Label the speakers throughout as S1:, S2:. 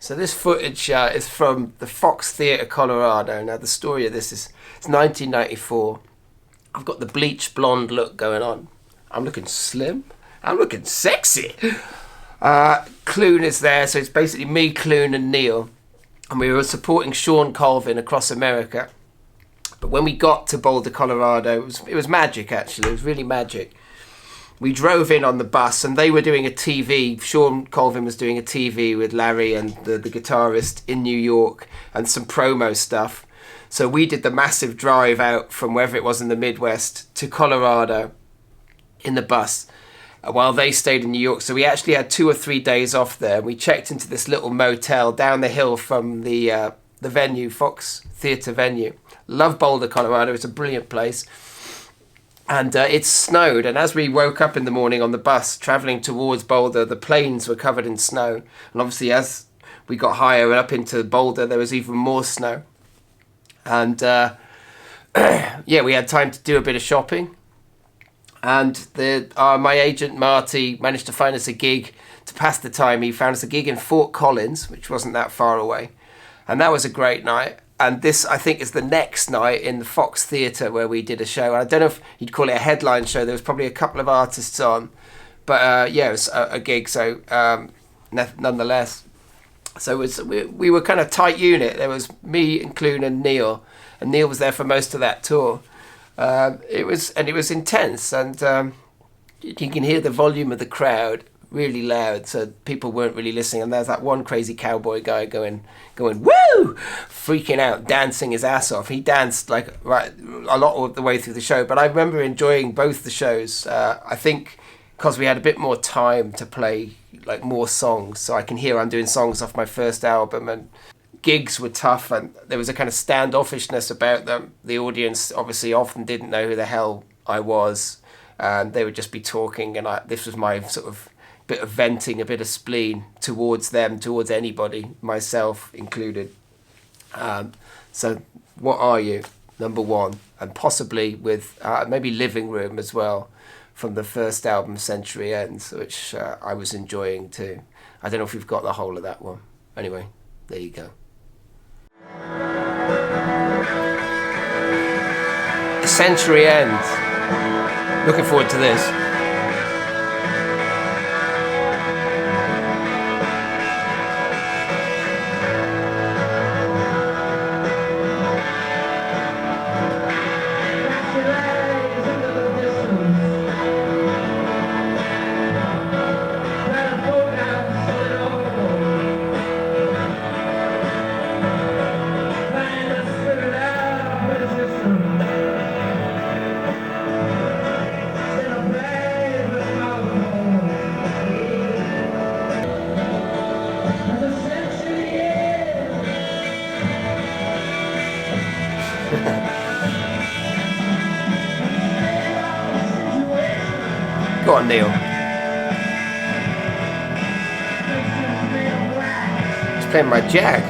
S1: So this footage is from the Fox Theatre, Colorado. Now the story of this is it's 1994. I've got the bleach blonde look going on. I'm looking slim. I'm looking sexy. Clune is there, so it's basically me, Clune, and Neil, and we were supporting Sean Colvin across America. But when we got to Boulder, Colorado, it was magic. Actually, it was really magic. We drove in on the bus, and they were doing a TV. Sean Colvin was doing a TV with Larry and the guitarist in New York, and some promo stuff. So we did the massive drive out from wherever it was in the Midwest to Colorado in the bus, while they stayed in New York. So we actually had 2 or 3 days off there. We checked into this little motel down the hill from the venue, Fox Theatre venue. Love Boulder, Colorado. It's a brilliant place. And it snowed, and as we woke up in the morning on the bus travelling towards Boulder, the plains were covered in snow. And obviously as we got higher up into Boulder, there was even more snow. And yeah, we had time to do a bit of shopping. And my agent Marty managed to find us a gig to pass the time. He found us a gig in Fort Collins, which wasn't that far away. And that was a great night. And this, I think, is the next night in the Fox Theatre where we did a show. And I don't know if you'd call it a headline show. There was probably a couple of artists on. But yeah, it was a gig, so nonetheless. So we were kind of tight unit. There was me and Clune and Neil. And Neil was there for most of that tour. It was intense. And you can hear the volume of the crowd really loud, so people weren't really listening. And there's that one crazy cowboy guy going woo, freaking out, dancing his ass off. He danced like right a lot of the way through the show. But I remember enjoying both the shows. I think because we had a bit more time to play like more songs, so I can hear I'm doing songs off my first album. And gigs were tough, and there was a kind of standoffishness about them. The audience obviously often didn't know who the hell I was, and they would just be talking, and this was my sort of bit of venting, a bit of spleen towards them, towards anybody, myself included. So what are you? Number one, and possibly with maybe Living Room as well, from the first album Century Ends, which I was enjoying too. I don't know if we've got the whole of that one. Anyway, there you go. Century Ends. Looking forward to this. Go on, Neil. He's playing my Jag.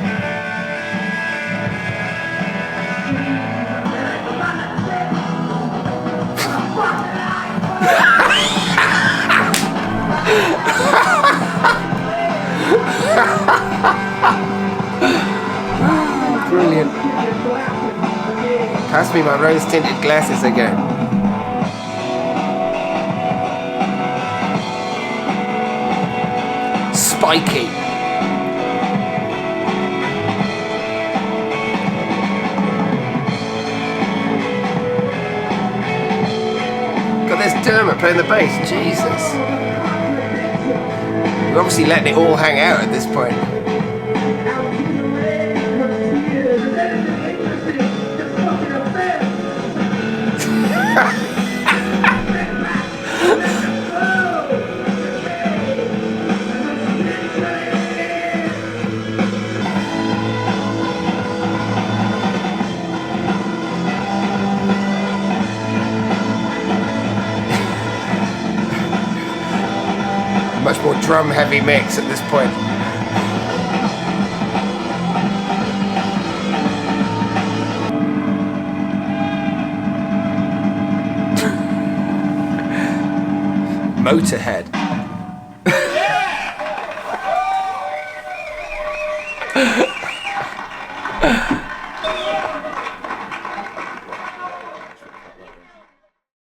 S1: Brilliant. Pass me my rose-tinted glasses again. Spiky. God, there's Dermot playing the bass. Jesus. We're obviously letting it all hang out at this point. Much more drum heavy mix at this point. Motorhead.